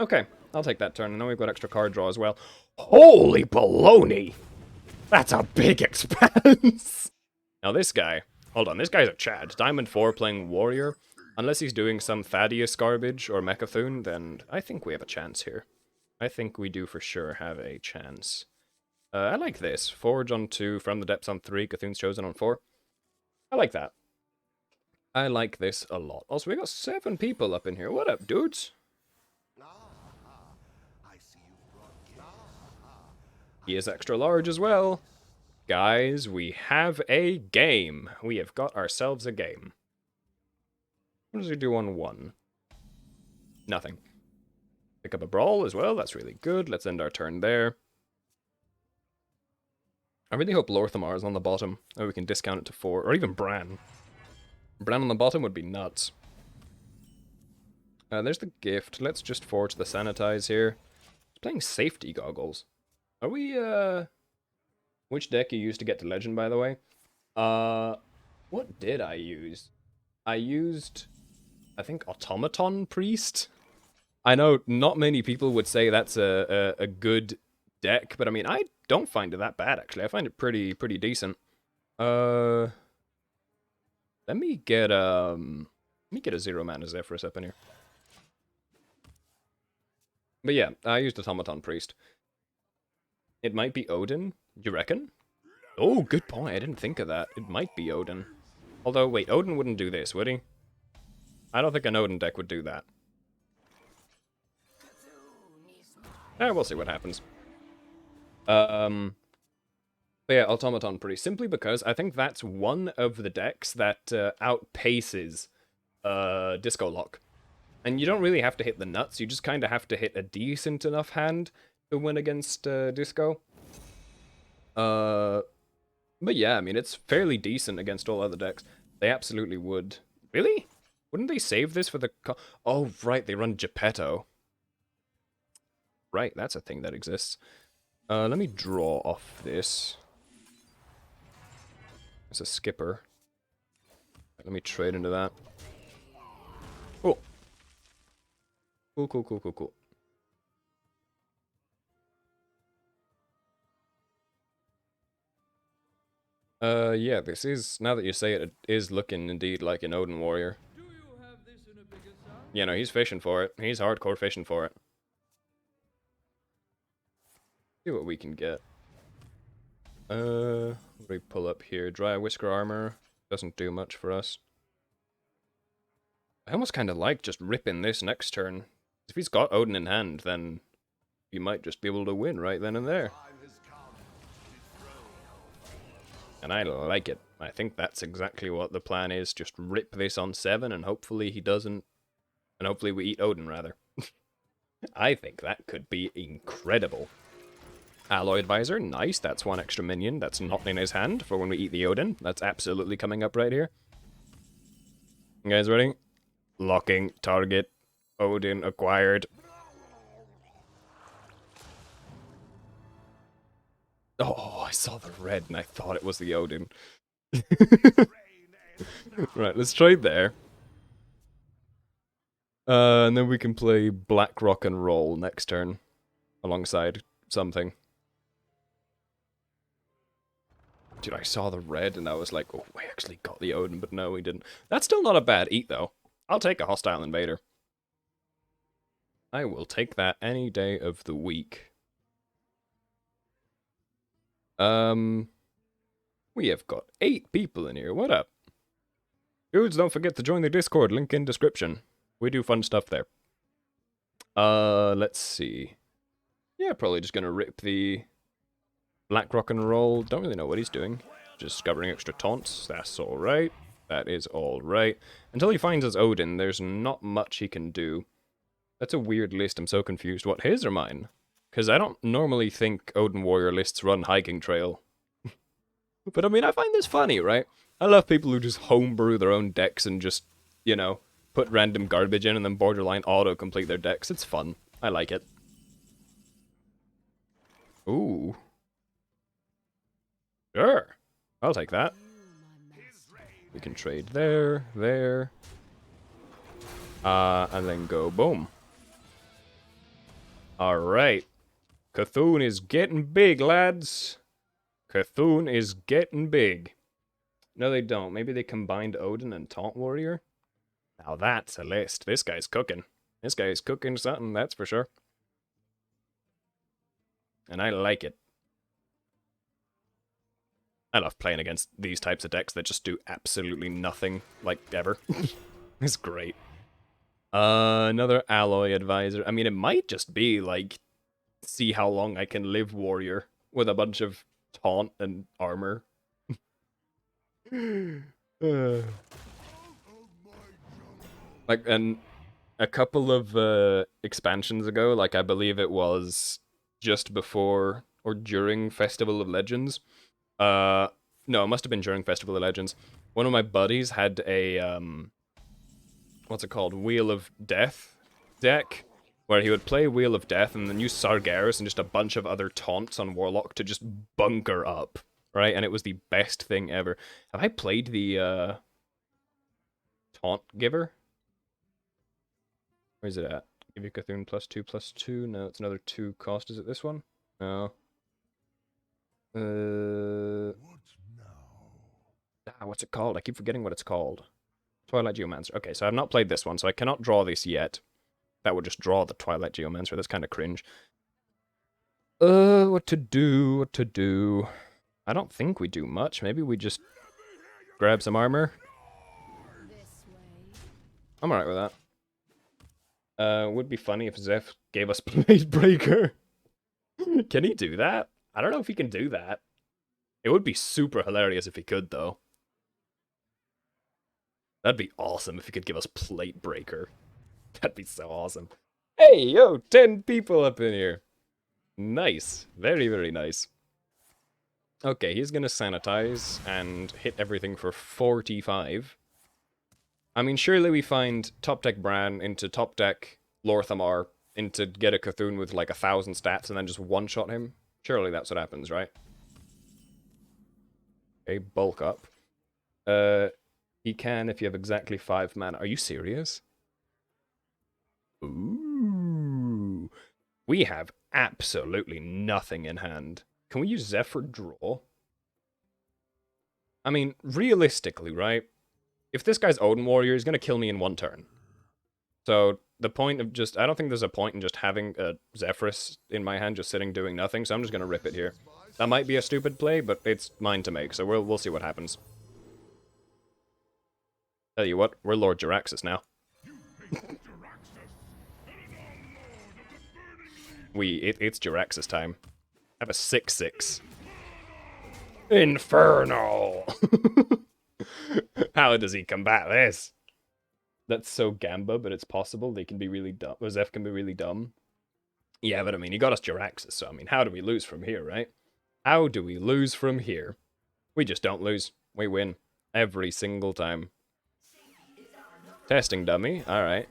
Okay, I'll take that turn, and then we've got extra card draw as well. Holy baloney! That's a big expanse! Now this guy, hold on, this guy's a Chad. Diamond 4 playing Warrior. Unless he's doing some Thaddeus garbage or Mechathune, then I think we have a chance here. I think we do for sure have a chance. I like this. Forge on 2, From the Depths on 3, Cthulhu's Chosen on 4. I like that. I like this a lot. Also, we got 7 people up in here. What up, dudes? He is extra large as well. Guys, we have a game. We have got ourselves a game. What does he do on 1? Nothing. Pick up a brawl as well. That's really good. Let's end our turn there. I really hope Lorthamar is on the bottom, and we can discount it to 4, or even Bran. Bran on the bottom would be nuts. There's the gift. Let's just forge the sanitize here. He's playing safety goggles. Are we, which deck you used to get to legend, by the way? What did I use? I used, I think, Automaton Priest? I know not many people would say that's a good deck, but I mean, I don't find it that bad, actually. I find it pretty decent. Let me get a 0-mana Zephrys up in here. But yeah, I used Automaton Priest. It might be Odin, you reckon? Oh, good point. I didn't think of that. It might be Odin. Although, wait, Odin wouldn't do this, would he? I don't think an Odin deck would do that. We'll see what happens. But yeah, Automaton Priest. Simply because I think that's one of the decks that outpaces Disco Lock. And you don't really have to hit the nuts, you just kind of have to hit a decent enough hand to win against Disco. But yeah, I mean, it's fairly decent against all other decks. They absolutely would. Really? Wouldn't they save this for the... Oh, right, they run Geppetto. Right, that's a thing that exists. Let me draw off this. It's a skipper. Let me trade into that. Cool. Cool. Yeah, this is, now that you say it, it is looking indeed like an Odin warrior. Yeah, no, he's fishing for it. He's hardcore fishing for it. See what we can get. What do we pull up here? Dry Whisker Armor. Doesn't do much for us. I almost kind of like just ripping this next turn. If he's got Odin in hand, then he might just be able to win right then and there. And I like it. I think that's exactly what the plan is. Just rip this on 7, and hopefully he doesn't... And hopefully we eat Odin, rather. I think that could be incredible. Alloy Advisor, nice. That's 1 extra minion that's not in his hand for when we eat the Odin. That's absolutely coming up right here. You guys ready? Locking, target, Odin acquired. Oh, I saw the red and I thought it was the Odin. Right, let's trade there. And then we can play Black Rock and Roll next turn. Alongside something. Dude, I saw the red and I was like, oh, we actually got the Odin, but no, we didn't. That's still not a bad eat, though. I'll take a Hostile Invader. I will take that any day of the week. We have got 8 people in here. What up? Dudes, don't forget to join the Discord. Link in description. We do fun stuff there. Let's see. Yeah, probably just gonna rip the Black Rock and Roll. Don't really know what he's doing. Just discovering extra taunts. That's alright. That is alright. Until he finds his Odin, there's not much he can do. That's a weird list. I'm so confused. What, his or mine? Because I don't normally think Odin Warrior lists run Hiking Trail. But I mean, I find this funny, right? I love people who just homebrew their own decks and just, you know, put random garbage in and then borderline auto-complete their decks. It's fun. I like it. Ooh. Sure. I'll take that. We can trade there, there. And then go boom. Alright. Cthulhu is getting big, lads. Cthulhu is getting big. No, they don't. Maybe they combined Odin and Taunt Warrior? Now that's a list. This guy's cooking. This guy's cooking something, that's for sure. And I like it. I love playing against these types of decks that just do absolutely nothing, like, ever. It's great. Another alloy advisor. I mean, it might just be, like, see how long I can live warrior with a bunch of taunt and armor. Like, and a couple of expansions ago, like, I believe it was just before or during Festival of Legends. No, it must have been during Festival of Legends. One of my buddies had a, what's it called? Wheel of Death deck, where he would play Wheel of Death and then use Sargeras and just a bunch of other taunts on Warlock to just bunker up, right? And it was the best thing ever. Have I played the, Taunt Giver? Where's it at? Give you Cthulhu +2/+2. No, it's another 2 cost. Is it this one? No. What's it called? I keep forgetting what it's called. Twilight Geomancer. Okay, so I've not played this one, so I cannot draw this yet. That would just draw the Twilight Geomancer. That's kind of cringe. What to do? What to do? I don't think we do much. Maybe we just grab some armor. I'm alright with that. Would be funny if Zeph gave us Blade Breaker. Can he do that? I don't know if he can do that. It would be super hilarious if he could, though. That'd be awesome if he could give us Plate Breaker. That'd be so awesome. Hey, yo, 10 people up in here. Nice. Very, very nice. Okay, he's gonna sanitize and hit everything for 45. I mean, surely we find top deck Bran into top deck Lorthamar into get a Cthulhu with like 1,000 stats and then just one-shot him. Surely that's what happens, right? Okay, bulk up. He can if you have exactly 5 mana. Are you serious? Ooh. We have absolutely nothing in hand. Can we use Zephyr draw? I mean, realistically, right? If this guy's Odin Warrior, he's going to kill me in 1 turn. So the point of just... I don't think there's a point in just having a Zephyrus in my hand just sitting doing nothing, so I'm just going to rip it here. That might be a stupid play, but it's mine to make, so we'll see what happens. Tell you what, we're Lord Jaraxxus now. It's Jaraxxus time. I have a 6/6. Inferno! How does he combat this? That's so Gamba, but it's possible. They can be really dumb. Zeph can be really dumb. Yeah, but I mean, he got us Jaraxxus, so I mean, how do we lose from here, right? How do we lose from here? We just don't lose. We win. Every single time. Testing dummy. Alright.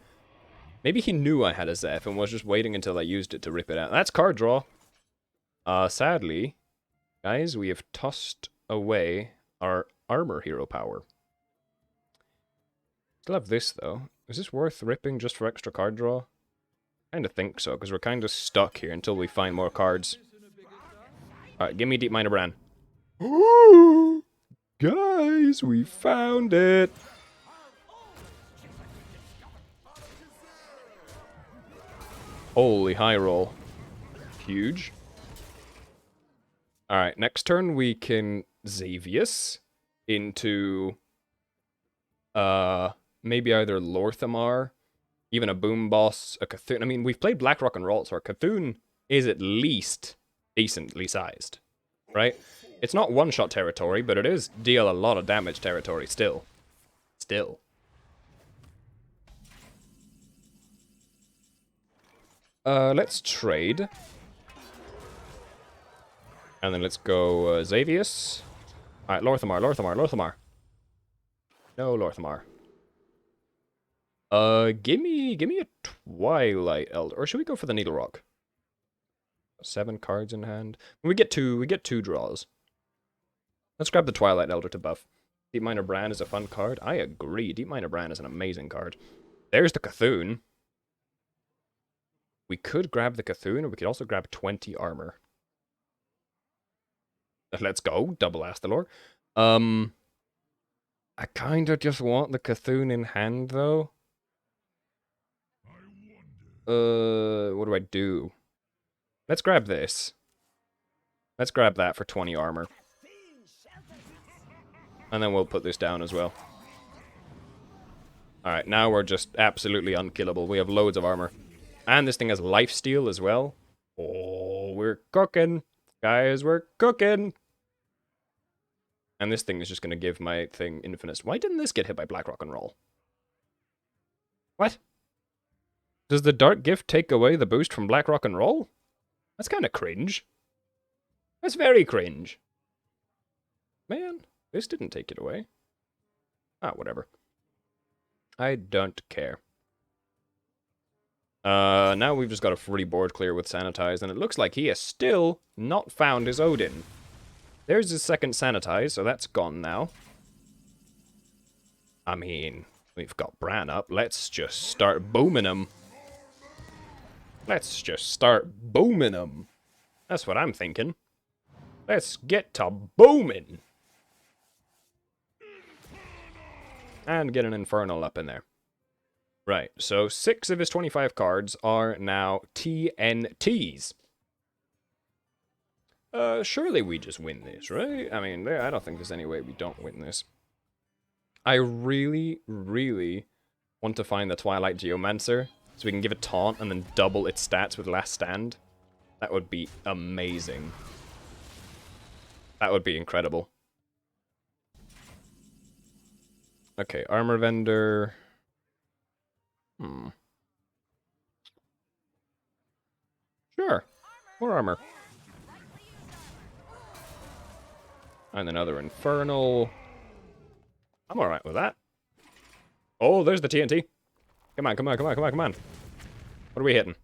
Maybe he knew I had a Zeph and was just waiting until I used it to rip it out. That's card draw. Sadly, guys, we have tossed away our armor hero power. Still have this, though. Is this worth ripping just for extra card draw? Kinda think so, because we're kinda stuck here until we find more cards. Alright, give me Deep Miner Bran. Ooh, guys, we found it! Holy high roll. Huge. Alright, next turn we can Xavius into maybe either Lorthamar, even a Boom Boss, a Cthulhu. I mean, we've played Black Rock and Roll, so our Cthulhu is at least decently sized, right? It's not one-shot territory, but it is deal a lot of damage territory still. Still. Let's trade. And then let's go Xavius. Alright, Lorthamar, Lorthamar, Lorthamar. No Lorthamar. Give me a Twilight Elder. Or should we go for the Needle Rock? 7 cards in hand. We get two draws. Let's grab the Twilight Elder to buff. Deep Miner Bran is a fun card. I agree. Deep Miner Bran is an amazing card. There's the Cthulhu. We could grab the Cthulhu, or we could also grab 20 armor. Let's go, double Astalor. I kind of just want the Cthulhu in hand, though. What do I do? Let's grab this. Let's grab that for 20 armor. And then we'll put this down as well. Alright, now we're just absolutely unkillable. We have loads of armor. And this thing has lifesteal as well. Oh, we're cooking. Guys, we're cooking. And this thing is just going to give my thing infinite. Why didn't this get hit by Black Rock and Roll? What? Does the Dark Gift take away the boost from Black Rock and Roll? That's kind of cringe. That's very cringe. Man, this didn't take it away. Ah, whatever. I don't care. Now we've just got a free board clear with Sanitize, and it looks like he has still not found his Odin. There's his second Sanitize, so that's gone now. I mean, we've got Bran up. Let's just start booming him. Let's just start booming him. That's what I'm thinking. Let's get to booming. And get an Infernal up in there. Right, so 6 of his 25 cards are now TNTs. Surely we just win this, right? I mean, I don't think there's any way we don't win this. I really, really want to find the Twilight Geomancer, so we can give it Taunt and then double its stats with Last Stand. That would be amazing. That would be incredible. Okay, Armor Vendor. Sure. More armor. And another Infernal. I'm alright with that. Oh, there's the TNT. Come on, come on, come on, come on, come on. What are we hitting?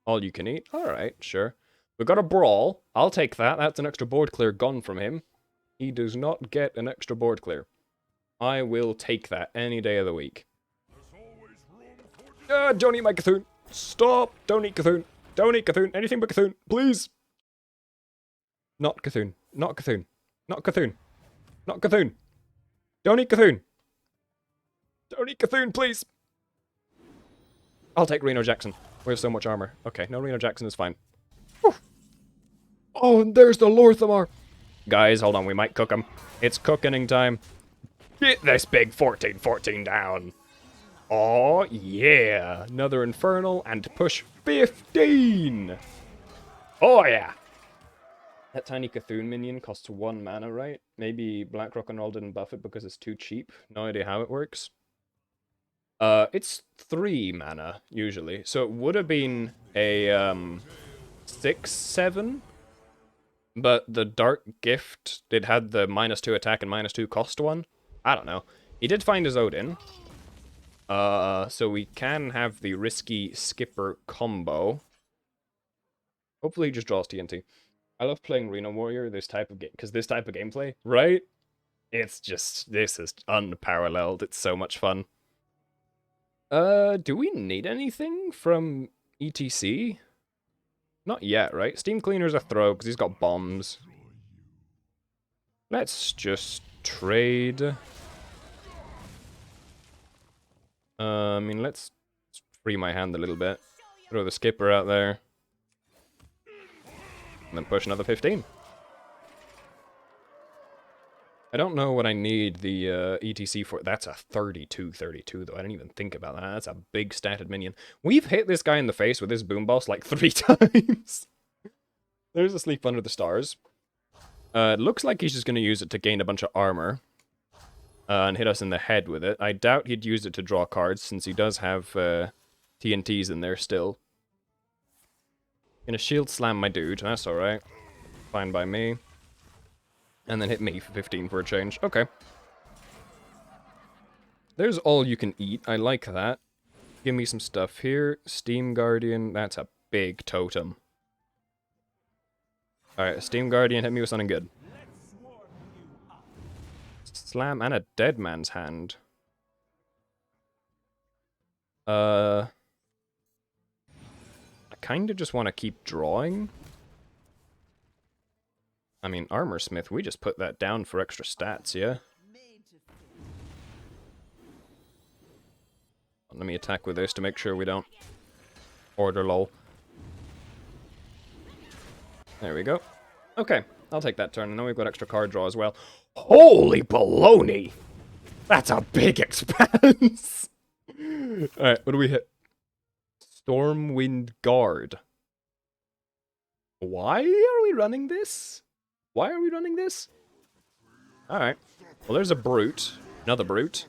All you can eat? Alright, sure. We've got a Brawl. I'll take that. That's an extra board clear gone from him. He does not get an extra board clear. I will take that any day of the week. Don't eat my Cthulhu. Stop. Don't eat Cthulhu. Don't eat Cthulhu. Anything but Cthulhu. Please. Not Cthulhu. Not Cthulhu. Not Cthulhu. Not Cthulhu. Don't eat Cthulhu. Don't eat Cthulhu, please. I'll take Reno Jackson. We have so much armor. Okay, no, Reno Jackson is fine. Whew. Oh, and there's the Lorthamar. Guys, hold on. We might cook him. It's cooking time. Get this big 14-14 down. Oh, yeah. Another Infernal and push 15. Oh, yeah. That tiny Cthulhu minion costs 1 mana, right? Maybe Black Rock and Roll didn't buff it because it's too cheap. No idea how it works. It's 3 mana, usually. So it would have been a 6-7. But the Dark Gift, it had the -2 attack and -2 cost one. I don't know. He did find his Odin. So we can have the risky skipper combo. Hopefully he just draws TNT. I love playing Reno Warrior, this type of game, because this type of gameplay, right? It's just, this is unparalleled. It's so much fun. Do we need anything from ETC? Not yet, right? Steam Cleaner's a throw, because he's got bombs. Let's just trade. I mean, let's free my hand a little bit. Throw the skipper out there. And then push another 15. I don't know what I need the ETC for. That's a 32-32, though. I didn't even think about that. That's a big statted minion. We've hit this guy in the face with this boom boss like 3 times. There's a Sleep Under the Stars. It looks like he's just going to use it to gain a bunch of armor. And hit us in the head with it. I doubt he'd use it to draw cards, since he does have TNTs in there still. Gonna shield slam my dude, that's alright. Fine by me. And then hit me for 15 for a change. Okay. There's all you can eat, I like that. Give me some stuff here. Steam Guardian, that's a big totem. Alright, Steam Guardian, hit me with something good. Slam and a dead man's hand. I kind of just want to keep drawing. I mean, Armor Smith, we just put that down for extra stats, yeah? Let me attack with this to make sure we don't order lol. There we go. Okay, I'll take that turn. And then we've got extra card draw as well. Holy baloney! That's a big expanse! Alright, what do we hit? Stormwind Guard. Why are we running this? Why are we running this? Alright. Well, there's a Brute. Another Brute.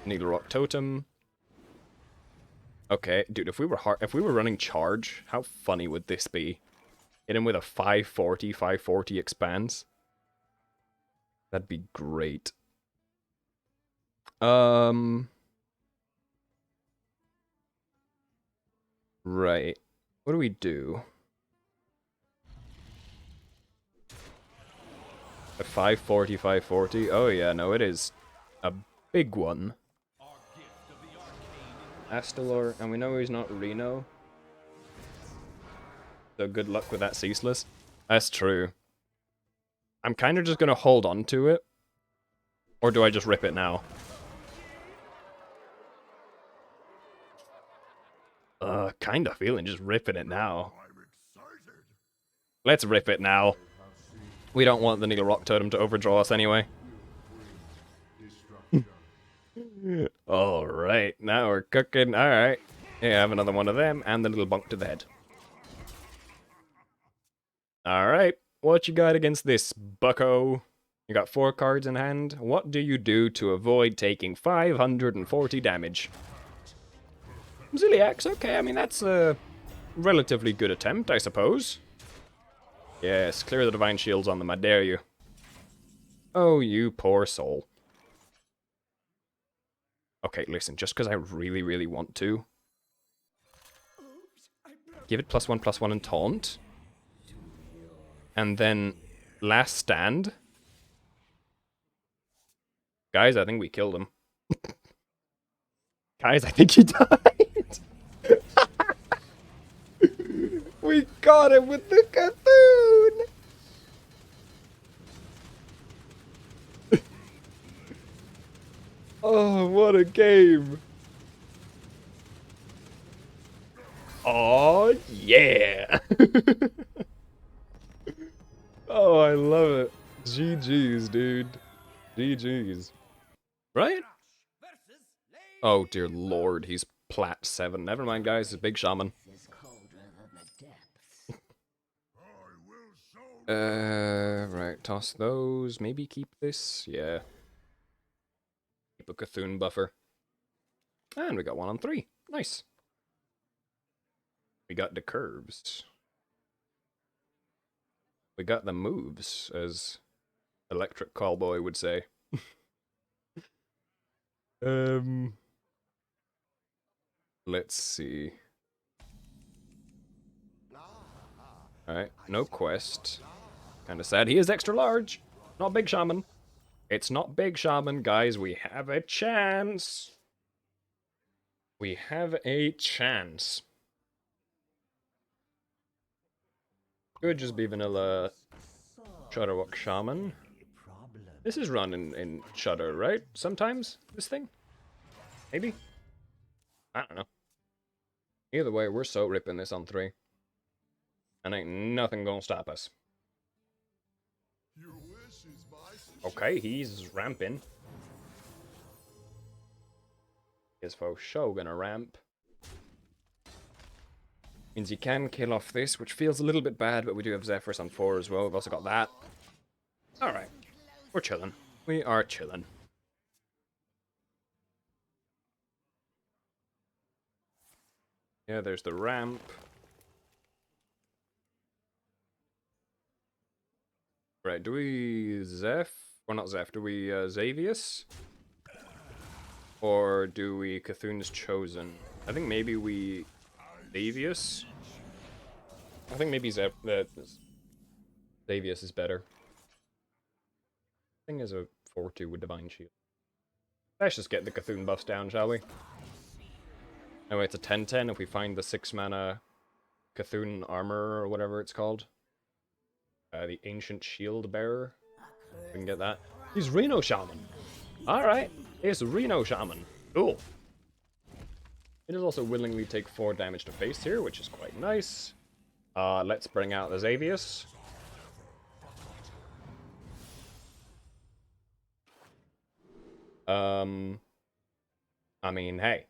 Needle Rock Totem. Okay, dude, if we were running Charge, how funny would this be? Hit him with a 540 expands. That'd be great. Right. What do we do? A 540. Oh yeah, no, it is a big one. Astalor, and we know he's not Reno. So good luck with that Ceaseless. That's true. I'm kind of just going to hold on to it. Or do I just rip it now? Kind of feeling just ripping it now. Let's rip it now. We don't want the Needle Rock Totem to overdraw us anyway. Alright, now we're cooking. Alright. Yeah, have another one of them, and the little bunk to the head. Alright, what you got against this, bucko? You got 4 cards in hand. What do you do to avoid taking 540 damage? Ziliax, okay, I mean, that's a relatively good attempt, I suppose. Yes, clear the Divine Shields on them, I dare you. Oh, you poor soul. Okay, listen, just because I really, really want to. Give it +1/+1 and taunt. And then last stand. Guys, I think we killed him. Guys, I think he died. We got him with the Cthulhu. Oh, what a game. Oh, yeah. Oh, I love it. GG's, dude. GG's. Right? Oh, dear lord, he's plat 7. Never mind, guys, he's Big Shaman. Right, toss those. Maybe keep this. Yeah. Keep a Cthulhu buffer. And we got 1 on 3. Nice. We got the curves. We got the moves, as Electric Callboy would say. Let's see. Alright, no quest. Kinda sad. He is extra large. Not Big Shaman. It's not Big Shaman, guys. We have a chance. We have a chance. Could just be vanilla Shudderwock Shaman. This is run in Shudder, right? Sometimes? This thing? Maybe? I don't know. Either way, we're so ripping this on 3. And ain't nothing gonna stop us. Okay, he's ramping. Is for sure gonna ramp. Means you can kill off this, which feels a little bit bad, but we do have Zephyrus on 4 as well. We've also got that. Alright. We're chilling. We are chilling. Yeah, there's the ramp. Right, do we Zeph? Or not Zeph, do we Xavius? Or do we Cthulhu's Chosen? I think maybe we Xavius? I think maybe Xavius is better. Thing is a 4/2 with Divine Shield. Let's just get the Cthulhu buffs down, shall we? Anyway, it's a 10/10 if we find the 6 mana Cthulhu armor or whatever it's called. The Ancient Shield Bearer. We can get that. He's Reno Shaman. Alright, it's Reno Shaman. Cool. He does also willingly take 4 damage to face here, which is quite nice. Let's bring out the Xavius. I mean, hey.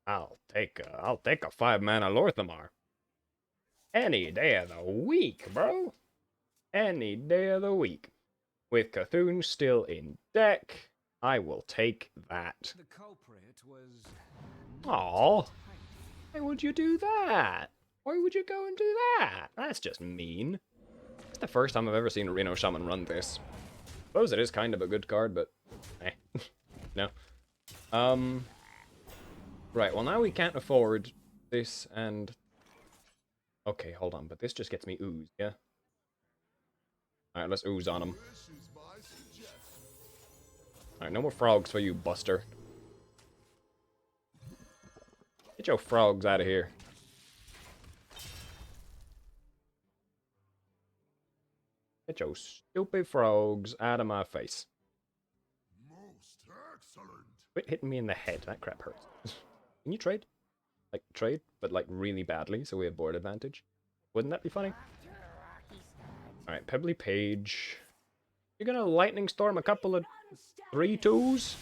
I'll take a 5-mana Lorthamar. Any day of the week, bro. Any day of the week. With Cthulhu still in deck, I will take that. The culprit was... Aww. Why would you do that? Why would you go and do that? That's just mean. It's the first time I've ever seen a Reno Shaman run this. Suppose it is kind of a good card, but... no. Right, well now we can't afford this and... Okay, hold on, but this just gets me ooze, yeah? Alright, let's ooze on him. Alright, no more frogs for you, Buster. Get your frogs out of here. Get your stupid frogs out of my face. Most excellent. Quit hitting me in the head, that crap hurts. Can you trade? Like, trade, but like really badly, so we have board advantage? Wouldn't that be funny? Alright, Pebbly Page. You're gonna Lightning Storm a couple of 3/2s?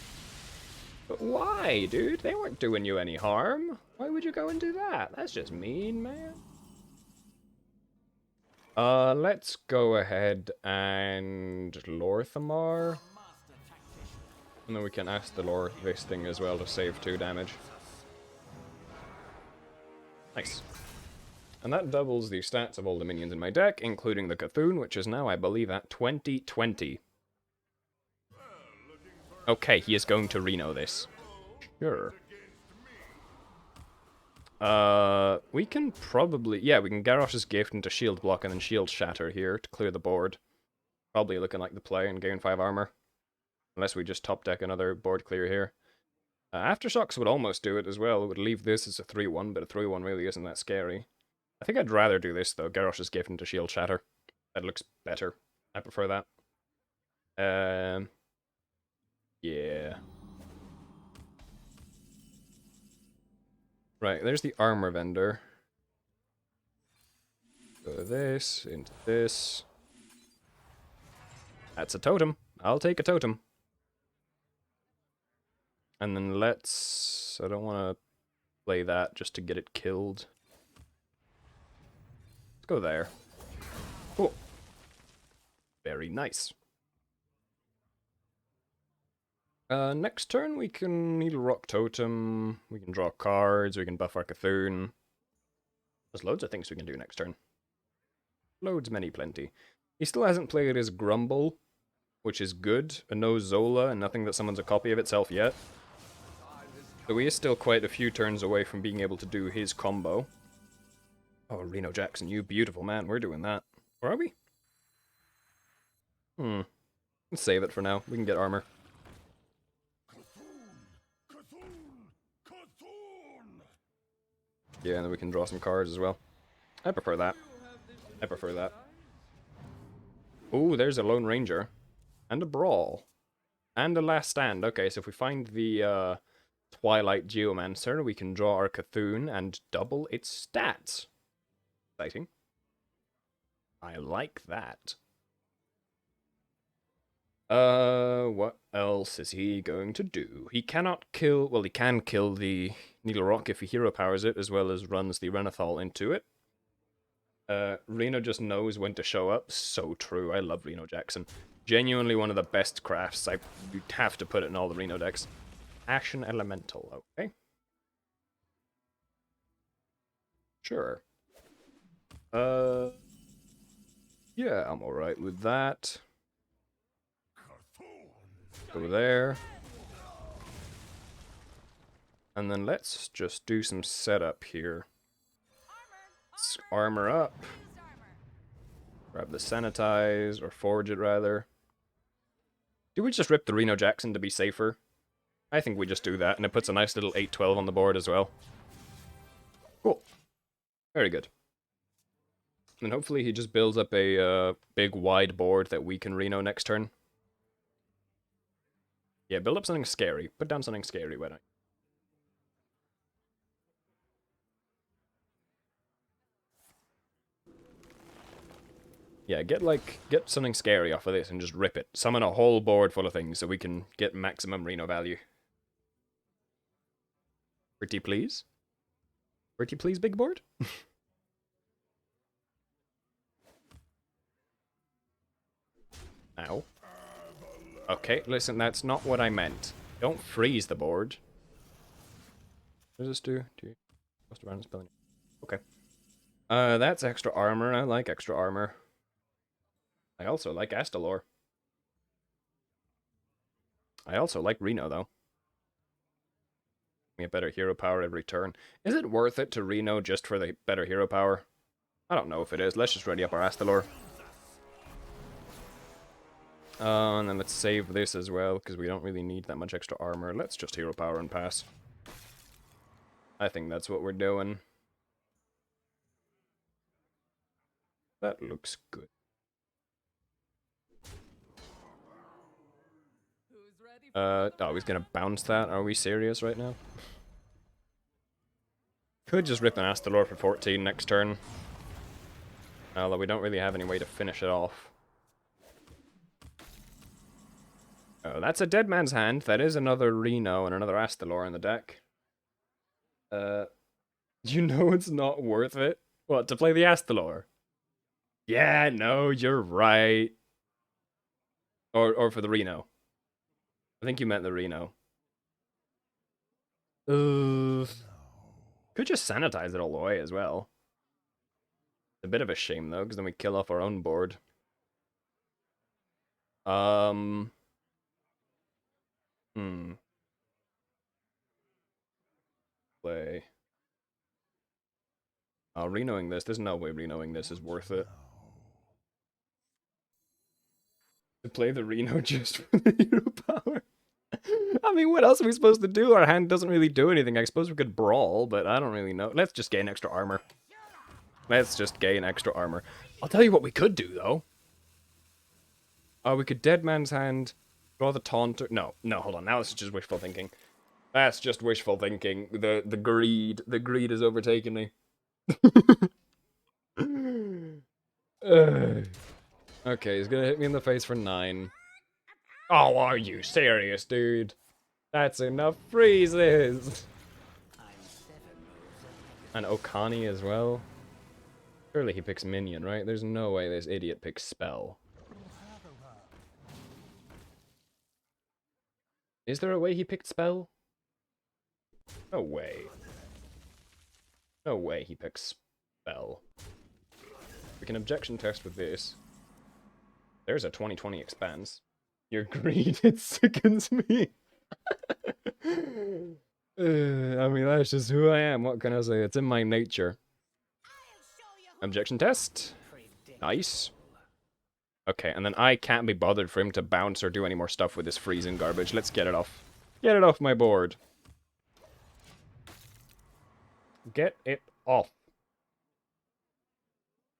But why, dude? They weren't doing you any harm. Why would you go and do that? That's just mean, man. Let's go ahead and Lorthamar. And then we can ask the lore this thing as well to save 2 damage. Nice. And that doubles the stats of all the minions in my deck, including the Cthulhu, which is now, I believe, at 2020. Okay, he is going to Reno this. Sure. We can probably... Yeah, we can Garrosh's Gift into Shield Block and then Shield Shatter here to clear the board. Probably looking like the play and gain 5 armor. Unless we just top deck another board clear here. Aftershocks would almost do it as well. It would leave this as a 3-1, but a 3-1 really isn't that scary. I think I'd rather do this, though. Garrosh's Gift into Shield Shatter. That looks better. I prefer that. Yeah. Right, there's the armor vendor. Go to this, into this. That's a totem. I'll take a totem. And then let's... I don't want to play that just to get it killed. Let's go there. Cool. Very nice. Next turn we can Needle Rock Totem, we can draw cards, we can buff our Cthulhu. There's loads of things we can do next turn. Loads, many, plenty. He still hasn't played his Grumble, which is good, and no Zola, and nothing that summons a copy of itself yet. So he is still quite a few turns away from being able to do his combo. Oh, Reno Jackson, you beautiful man, we're doing that. Or are we? Let's save it for now, we can get armor. Yeah, and then we can draw some cards as well. I prefer that. I prefer that. Ooh, there's a Lone Ranger. And a Brawl. And a Last Stand. Okay, so if we find the Twilight Geomancer, we can draw our Cthulhu and double its stats. Exciting. I like that. What else is he going to do? He cannot kill... Well, he can kill the Needle Rock if he hero powers it, as well as runs the Renethal into it. Reno just knows when to show up. So true. I love Reno Jackson. Genuinely one of the best crafts. You have to put it in all the Reno decks. Ashen Elemental, okay. Sure. Yeah, I'm alright with that. Go there. And then let's just do some setup here. Let's armor up. Grab the Sanitize, or Forge it rather. Do we just rip the Reno Jackson to be safer? I think we just do that, and it puts a nice little 8-12 on the board as well. Cool. Very good. And hopefully he just builds up a big wide board that we can Reno next turn. Yeah, build up something scary. Put down something scary, why don't you? Yeah, get something scary off of this and just rip it. Summon a whole board full of things so we can get maximum Reno value. Pretty please? Pretty please, big board? Ow. Okay, listen, that's not what I meant. Don't freeze the board. What does this do? Spelling. Okay. That's extra armor. I like extra armor. I also like Astalor. I also like Reno, though. Get better hero power every turn. Is it worth it to Reno just for the better hero power? I don't know if it is. Let's just ready up our Astalor. And then let's save this as well, because we don't really need that much extra armor. Let's just hero power and pass. I think that's what we're doing. That looks good. Oh, he's gonna bounce that? Are we serious right now? Could just rip an Astalor for 14 next turn. Although we don't really have any way to finish it off. Oh, that's a dead man's hand. That is another Reno and another Astalor in the deck. You know it's not worth it? What, to play the Astalor? Yeah, no, you're right. Or for the Reno. I think you meant the Reno. Could just sanitize it all the way as well. It's a bit of a shame though, because then we kill off our own board. Play. Renoing this. There's no way renoing this is worth it. To play the Reno just for the hero power. I mean, what else are we supposed to do? Our hand doesn't really do anything. I suppose we could brawl, but I don't really know. Let's just gain extra armor. Let's just gain extra armor. I'll tell you what we could do, though. We could Dead Man's Hand, draw the Taunter. No, hold on. Now it's just wishful thinking. That's just wishful thinking. The greed is overtaking me. Okay, he's gonna hit me in the face for 9. Oh, are you serious, dude? That's enough freezes. And Okani as well. Surely he picks minion, right? There's no way this idiot picks spell. Is there a way he picked spell? No way. No way he picks spell. We can objection test with this. There's a 2020 expands. Your greed, it sickens me. I mean, that's just who I am. What can I say? It's in my nature. Objection test. Nice. Okay, and then I can't be bothered for him to bounce or do any more stuff with this freezing garbage. Let's get it off. Get it off my board. Get it off.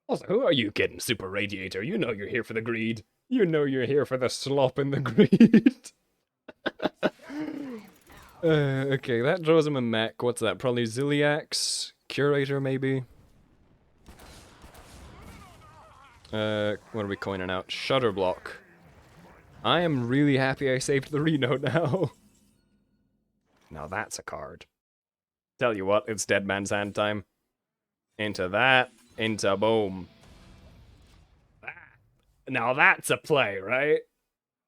Also, who are you kidding, Super Radiator? You know you're here for the greed. You know you're here for the slop and the greed. Okay, that draws him a mech. What's that? Probably Ziliax? Curator, maybe? What are we coining out? Shutter Block. I am really happy I saved the Reno now. Now that's a card. Tell you what, it's Dead Man's Hand time. Into that. Into boom. Now that's a play, right?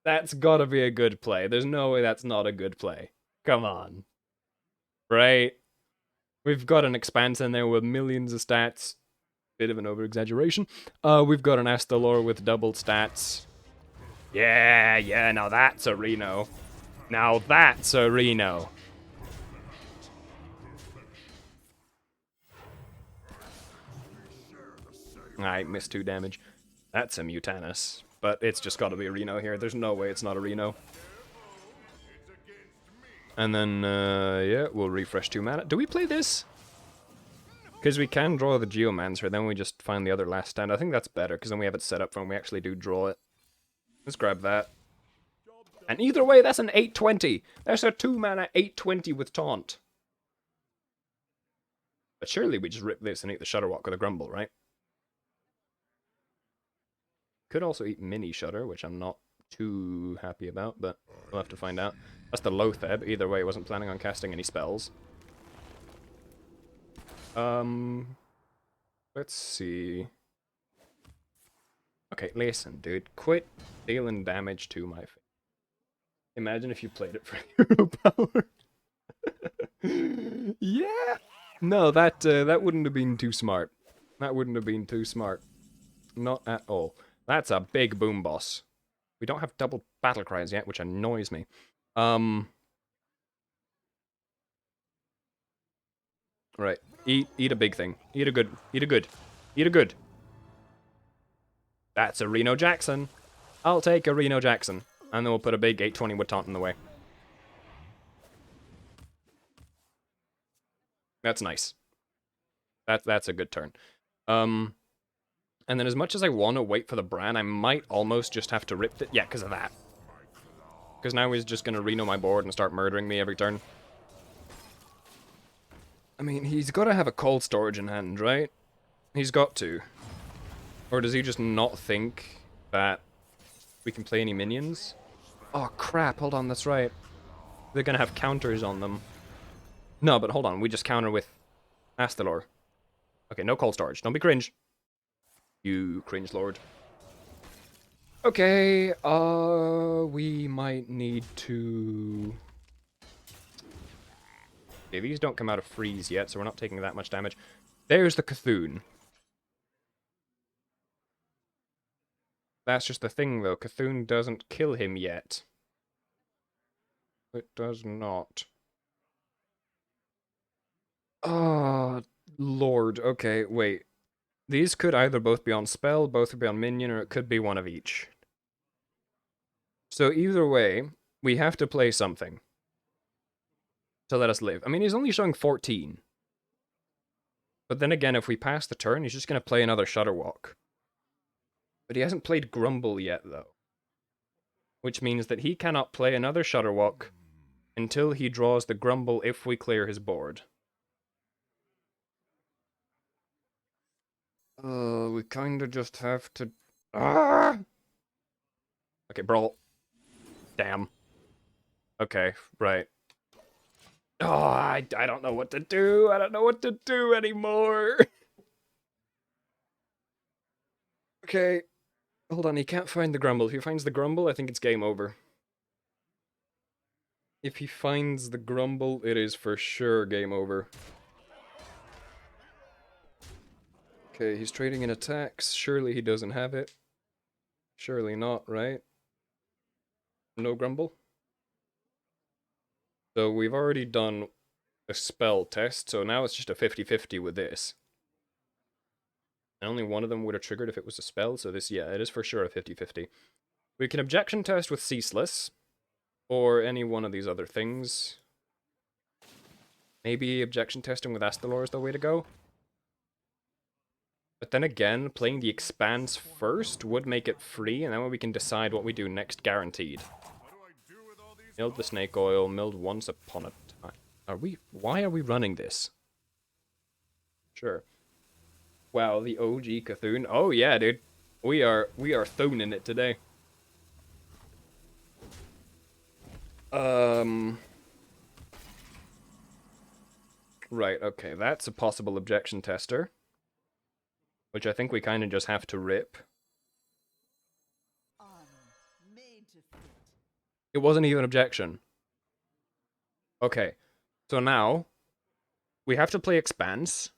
That's gotta be a good play. There's no way that's not a good play. Come on. Right? We've got an expanse in there with millions of stats. Bit of an over-exaggeration. We've got an Astalor with doubled stats. Yeah, now that's a Reno. Now that's a Reno. I missed 2 damage. That's a Mutanus. But it's just gotta be a Reno here. There's no way it's not a Reno. And then, yeah, we'll refresh 2 mana. Do we play this? Because we can draw the Geomancer, then we just find the other last stand. I think that's better, because then we have it set up for when we actually do draw it. Let's grab that. And either way, that's an 820. That's a 2-mana 820 with taunt. But surely we just rip this and eat the Shudderwock with a Grumble, right? Could also eat Mini Shudder, which I'm not too happy about, but we'll have to find out. That's the Loatheb. Either way, I wasn't planning on casting any spells. Let's see. Okay, listen, dude. Quit dealing damage to my face. Imagine if you played it for hero power. Yeah! No, that wouldn't have been too smart. That wouldn't have been too smart. Not at all. That's a big boom boss. We don't have double battle cries yet, which annoys me. Right. Eat a big thing. Eat a good. Eat a good. Eat a good. That's a Reno Jackson. I'll take a Reno Jackson. And then we'll put a big 820 with taunt in the way. That's nice. That's a good turn. And then as much as I want to wait for the Bran, I might almost just have to rip it. Yeah, because of that. Because now he's just going to Reno my board and start murdering me every turn. I mean, he's got to have a cold storage in hand, right? He's got to. Or does he just not think that we can play any minions? Oh, crap. Hold on, that's right. They're going to have counters on them. No, but hold on. We just counter with Astalor. Okay, no cold storage. Don't be cringe. You cringe lord. Okay, we might need to... Okay, these don't come out of freeze yet, so we're not taking that much damage. There's the Cthulhu. That's just the thing, though. Cthulhu doesn't kill him yet. It does not. Oh, Lord. Okay, wait. These could either both be on spell, both could be on minion, or it could be one of each. So either way, we have to play something to let us live. I mean, he's only showing 14. But then again, if we pass the turn, he's just going to play another Shudderwock. But he hasn't played Grumble yet, though. Which means that he cannot play another Shudderwock until he draws the Grumble if we clear his board. We kinda just have to... Ah! Okay, brawl. Damn. Okay, right. Oh, I don't know what to do. I don't know what to do anymore. Okay. Hold on, he can't find the Grumble. If he finds the Grumble, I think it's game over. If he finds the Grumble, it is for sure game over. Okay, he's trading in attacks. Surely he doesn't have it. Surely not, right? No Grumble? So we've already done a spell test, so now it's just a 50-50 with this. And only one of them would have triggered if it was a spell, so this, yeah, it is for sure a 50-50. We can objection test with Ceaseless, or any one of these other things. Maybe objection testing with Astalor is the way to go. But then again, playing the Expanse first would make it free, and then we can decide what we do next guaranteed. Milled the snake oil, milled once upon a time. Why are we running this? Sure. Wow, the OG Cthulhu. Oh yeah, dude. We are thoning it today. Right, okay, that's a possible objection tester. Which I think we kind of just have to rip. It wasn't even objection. Okay, so now we have to play Expanse.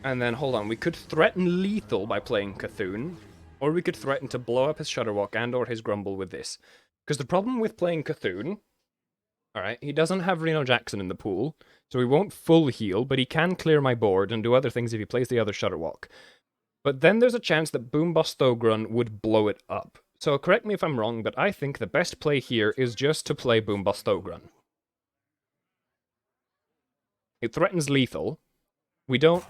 And then, hold on, we could threaten lethal by playing Cthulhu, or we could threaten to blow up his Shudderwock and or his Grumble with this. Because the problem with playing Cthulhu, alright, he doesn't have Reno Jackson in the pool, so he won't full heal, but he can clear my board and do other things if he plays the other Shudderwock. But then there's a chance that Boomboss Thogrun would blow it up. So correct me if I'm wrong, but I think the best play here is just to play Boomboss Thogrun. It threatens lethal. We don't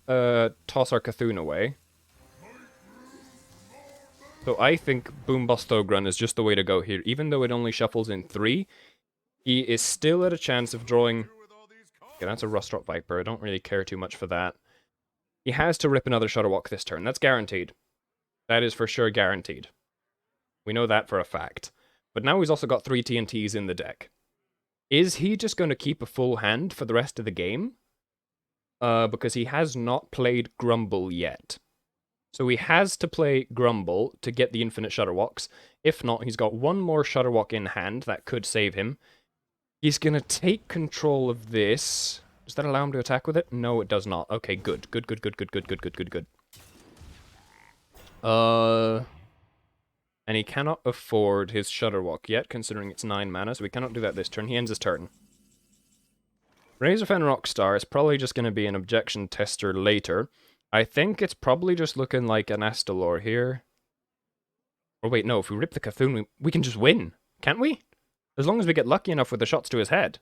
toss our Cthulhu away. So I think Boomboss Thogrun is just the way to go here. Even though it only shuffles in 3, he is still at a chance of drawing... Okay, that's a Rustrock Viper. I don't really care too much for that. He has to rip another Shudderwock this turn. That's guaranteed. That is for sure guaranteed. We know that for a fact. But now he's also got 3 TNTs in the deck. Is he just going to keep a full hand for the rest of the game? Because he has not played Grumble yet. So he has to play Grumble to get the infinite Shudderwocks. If not, he's got one more Shudderwock in hand that could save him. He's going to take control of this. Does that allow him to attack with it? No, it does not. Okay, good. Good. And he cannot afford his Shudderwock yet, considering it's 9 mana, so we cannot do that this turn. He ends his turn. Razorfen Rockstar is probably just going to be an objection tester later. I think it's probably just looking like an Astalor here. Or wait, no, if we rip the Cthulhu, we can just win, can't we? As long as we get lucky enough with the shots to his head.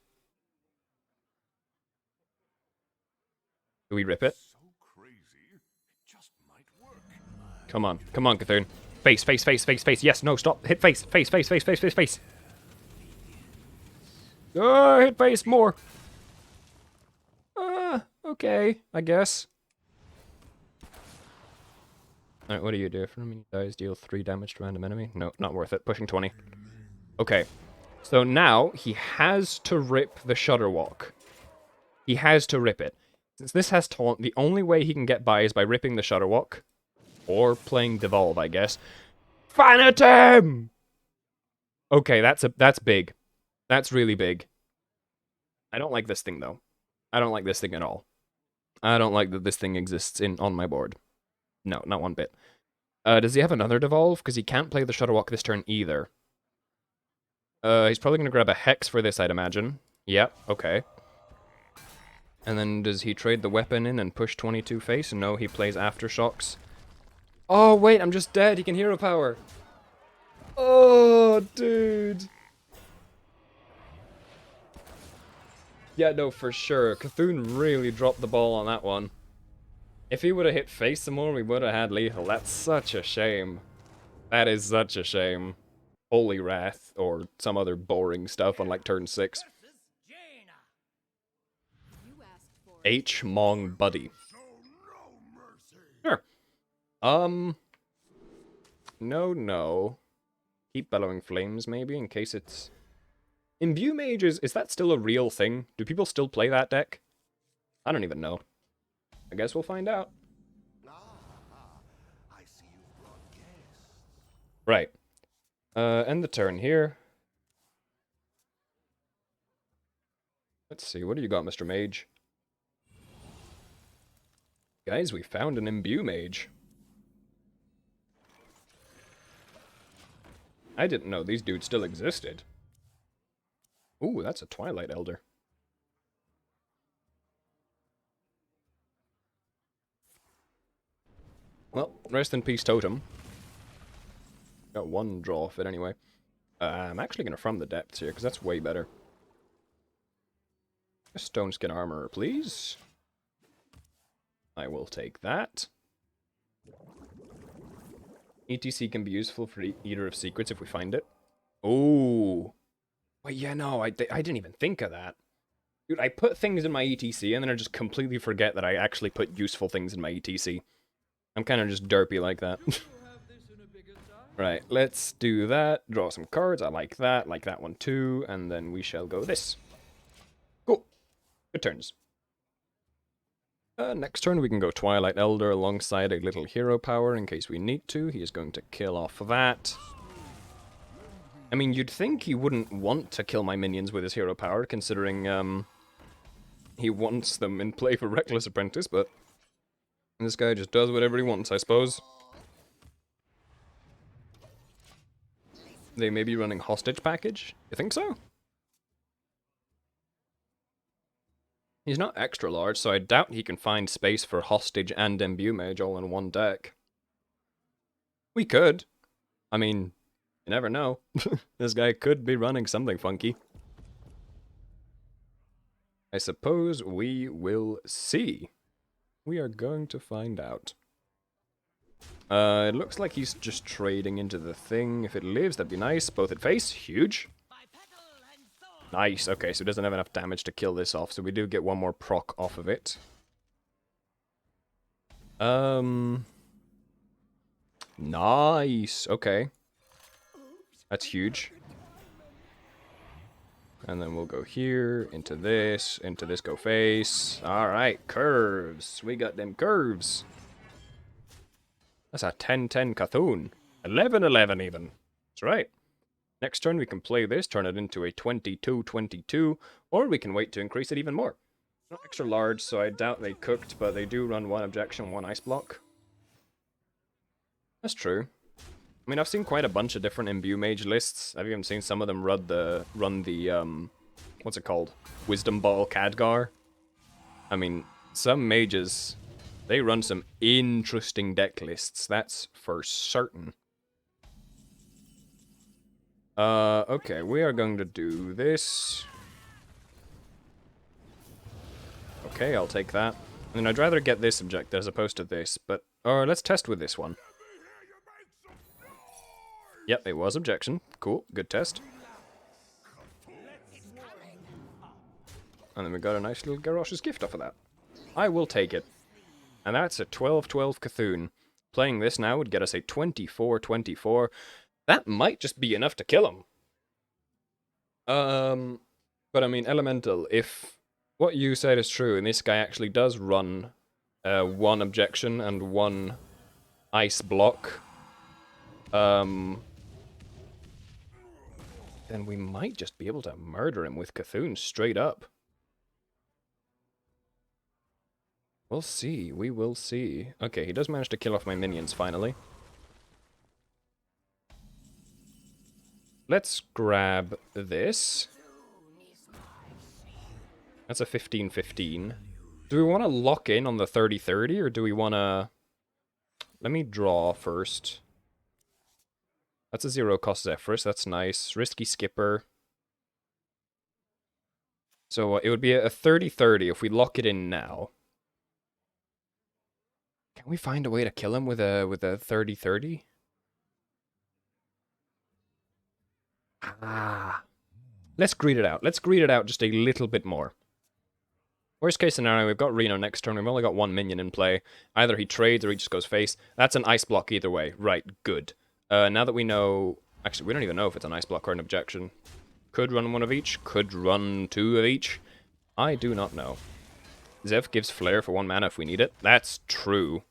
Do we rip it? Come on, Cthulhu. Face. Yes, no, stop. Hit face. Face. Oh, hit face more. Okay, I guess. Alright, what do you do? If enemy dies, deal 3 damage to random enemy. No, not worth it. Pushing 20. Okay. So now he has to rip the Shudderwock. He has to rip it. Since this has taunt, the only way he can get by is by ripping the Shudderwock. Or playing Devolve, I guess. Phantom! Okay, that's big. That's really big. I don't like this thing, though. I don't like this thing at all. I don't like that this thing exists on my board. No, not one bit. Does he have another Devolve? Because he can't play the Shudderwock this turn either. He's probably going to grab a Hex for this, I'd imagine. Yep, okay. And then does he trade the weapon in and push 22 face? No, he plays Aftershocks. Oh, wait, I'm just dead. He can hero power. Oh, dude. Yeah, no, for sure. Cthulhu really dropped the ball on that one. If he would have hit face some more, we would have had lethal. That's such a shame. That is such a shame. Holy Wrath, or some other boring stuff on like turn 6. H-Mong Buddy. Sure. No. Keep Bellowing Flames, maybe, in case it's... Imbue Mages, is that still a real thing? Do people still play that deck? I don't even know. I guess we'll find out. Right. End the turn here. Let's see, what do you got, Mr. Mage? Guys, we found an Imbue Mage. I didn't know these dudes still existed. Ooh, that's a Twilight Elder. Well, rest in peace, Totem. Got one draw of it anyway. I'm actually going to From the Depths here, because that's way better. A Stone Skin Armor, please. I will take that. ETC can be useful for Eater of Secrets if we find it. Oh. Wait, yeah, no, I didn't even think of that. Dude, I put things in my ETC and then I just completely forget that I actually put useful things in my ETC. I'm kind of just derpy like that. Right, let's do that. Draw some cards. I like that one too. And then we shall go this. Cool. Good turns. Next turn we can go Twilight Elder alongside a little hero power in case we need to. He is going to kill off that. I mean, you'd think he wouldn't want to kill my minions with his hero power, considering he wants them in play for Reckless Apprentice, but this guy just does whatever he wants, I suppose. They may be running Hostage Package? You think so? He's not extra large, so I doubt he can find space for Hostage and Imbue Mage all in one deck. We could. I mean, you never know. This guy could be running something funky. I suppose we will see. We are going to find out. It looks like he's just trading into the thing. If it lives, that'd be nice. Both at face, huge. Nice, okay, so it doesn't have enough damage to kill this off, so we do get one more proc off of it. Nice, okay. That's huge. And then we'll go here, into this go face. Alright, curves. We got them curves. That's a 10-10 Cthulhu. 11-11 even. That's right. Next turn we can play this, turn it into a 22-22, or we can wait to increase it even more. Not extra large, so I doubt they cooked, but they do run one objection, one ice block. That's true. I mean, I've seen quite a bunch of different imbue mage lists. I've even seen some of them run the what's it called? Wisdom Ball Khadgar. I mean, some mages, they run some interesting deck lists, that's for certain. Okay, we are going to do this. Okay, I'll take that. I mean, I'd rather get this object as opposed to this, but... Or let's test with this one. Yep, it was objection. Cool, good test. And then we got a nice little Garrosh's Gift off of that. I will take it. And that's a 12-12 Cthulhu. Playing this now would get us a 24-24. That might just be enough to kill him. But I mean, Elemental, if what you said is true, and this guy actually does run one objection and one ice block, then we might just be able to murder him with Cthulhu straight up. We'll see, we will see. Okay, he does manage to kill off my minions finally. Let's grab this. That's a 15-15. Do we want to lock in on the 30-30, or do we want to... Let me draw first. That's a 0-cost Zephyrus, that's nice. Risky Skipper. So it would be a 30-30 if we lock it in now. Can we find a way to kill him with a 30-30? Ah. Let's greed it out. Let's greed it out just a little bit more. Worst case scenario, we've got Reno next turn. We've only got one minion in play. Either he trades or he just goes face. That's an ice block either way. Right, good. Now that we know... Actually, we don't even know if it's an ice block or an objection. Could run one of each. Could run two of each. I do not know. Zev gives Flare for 1 mana if we need it. That's true.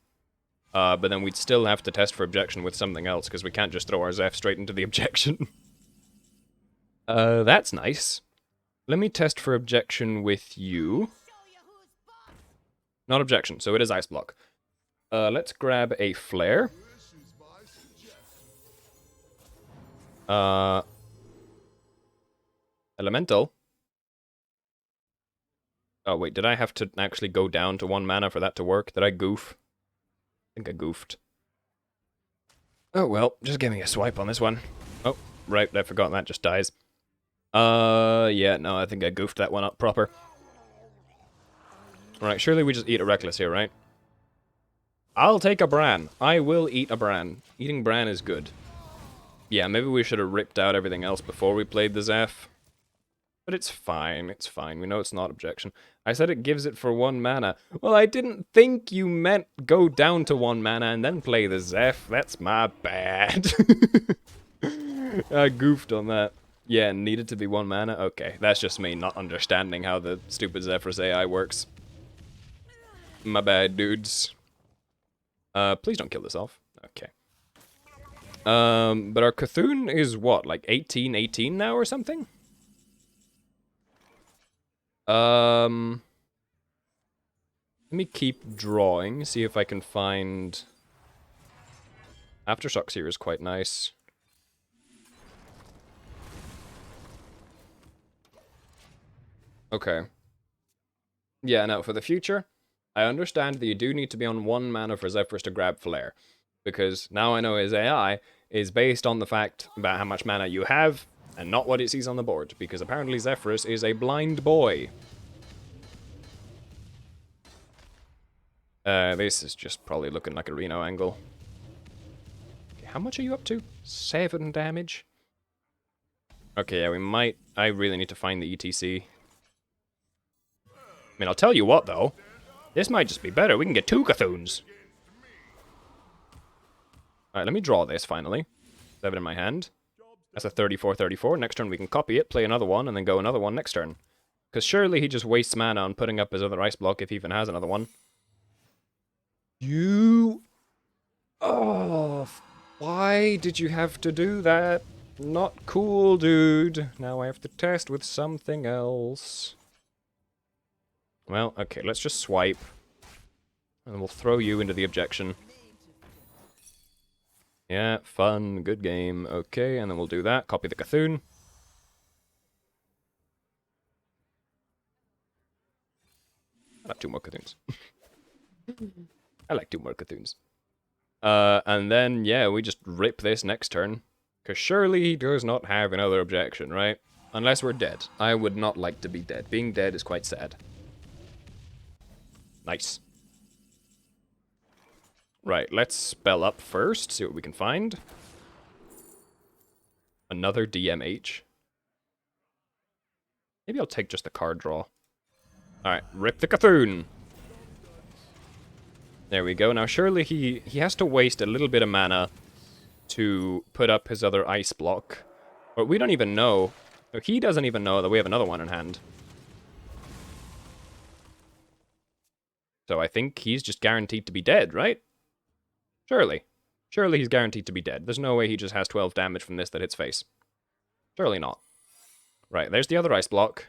But then we'd still have to test for objection with something else, because we can't just throw our Zev straight into the objection. That's nice. Let me test for objection with you. Not objection, so it is ice block. Let's grab a Flare. Elemental. Oh wait, did I have to actually go down to 1 mana for that to work? Did I goof? I think I goofed. Oh well, just give me a swipe on this one. Oh, right, I forgot that just dies. Yeah, no, I think I goofed that one up proper. Alright, surely we just eat a Reckless here, right? I'll take a Bran. I will eat a Bran. Eating Bran is good. Yeah, maybe we should have ripped out everything else before we played the Zeph. But it's fine, it's fine. We know it's not objection. I said it gives it for 1 mana. Well, I didn't think you meant go down to 1 mana and then play the Zeph. That's my bad. I goofed on that. Yeah, needed to be 1 mana? Okay, that's just me not understanding how the stupid Zephyrus AI works. My bad, dudes. Please don't kill this off. Okay. But our Cthulhu is what, like 18-18 now or something? Let me keep drawing, see if I can find... Aftershocks here is quite nice. Okay. Yeah, no, for the future, I understand that you do need to be on 1 mana for Zephyrus to grab Flare. Because now I know his AI is based on the fact about how much mana you have, and not what it sees on the board. Because apparently Zephyrus is a blind boy. This is just probably looking like a Reno angle. Okay, how much are you up to? 7 damage? Okay, yeah, we might... I really need to find the ETC. I mean, I'll tell you what, though. This might just be better. We can get 2 Cthuns. Alright, let me draw this, finally. Have it in my hand. That's a 34-34. Next turn we can copy it, play another one, and then go another one next turn. Because surely he just wastes mana on putting up his other ice block if he even has another one. You... Oh, why did you have to do that? Not cool, dude. Now I have to test with something else. Well, okay, let's just swipe. And we'll throw you into the objection. Yeah, fun, good game. Okay, and then we'll do that. Copy the Cthulhu. I like 2 more Cthulhus. I like 2 more Cthulhus. And then, yeah, we just rip this next turn. Because surely he does not have another objection, right? Unless we're dead. I would not like to be dead. Being dead is quite sad. Nice. Right, let's spell up first, see what we can find. Another DMH. Maybe I'll take just the card draw. Alright, rip the Cthulhu. There we go. Now surely he has to waste a little bit of mana to put up his other ice block. But we don't even know. He doesn't even know that we have another one in hand. So I think he's just guaranteed to be dead, right? Surely. Surely he's guaranteed to be dead. There's no way he just has 12 damage from this that hits face. Surely not. Right, there's the other ice block.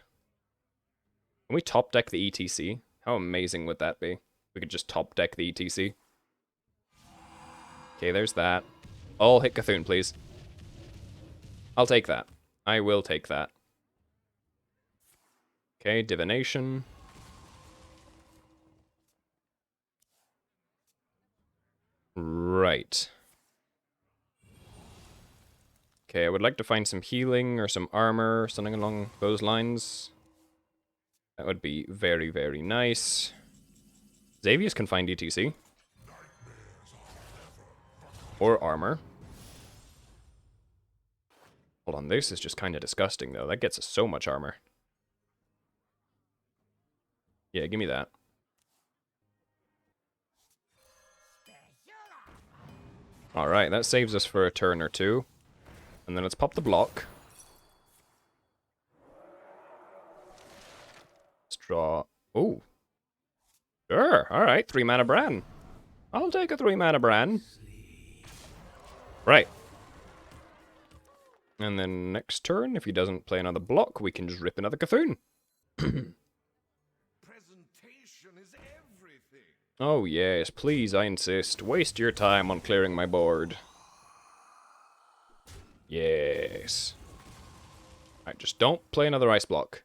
Can we top deck the ETC? How amazing would that be? We could just top deck the ETC. Okay, there's that. All hit Cthulhu, please. I'll take that. I will take that. Okay, divination. Right. Okay, I would like to find some healing or some armor, something along those lines. That would be very, very nice. Xavius can find ETC. Or armor. Hold on, this is just kind of disgusting, though. That gets us so much armor. Yeah, give me that. Alright, that saves us for a turn or two. And then let's pop the block. Let's draw... Oh. Sure, alright, 3 mana Bran. I'll take a 3 mana Bran. Right. And then next turn, if he doesn't play another block, we can just rip another Cthulhu. Presentation is everything. Oh yes, please, I insist. Waste your time on clearing my board. Yes. Alright, just don't play another ice block.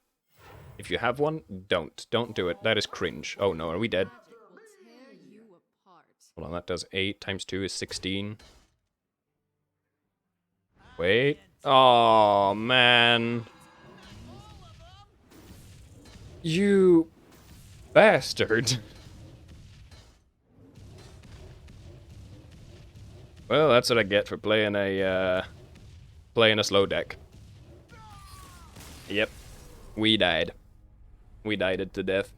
If you have one, don't. Don't do it. That is cringe. Oh no, are we dead? Hold on, that does 8 times 2 is 16. Wait. Oh, man. You bastard. Well, that's what I get for playing a slow deck. Yep. We died. We died it to death.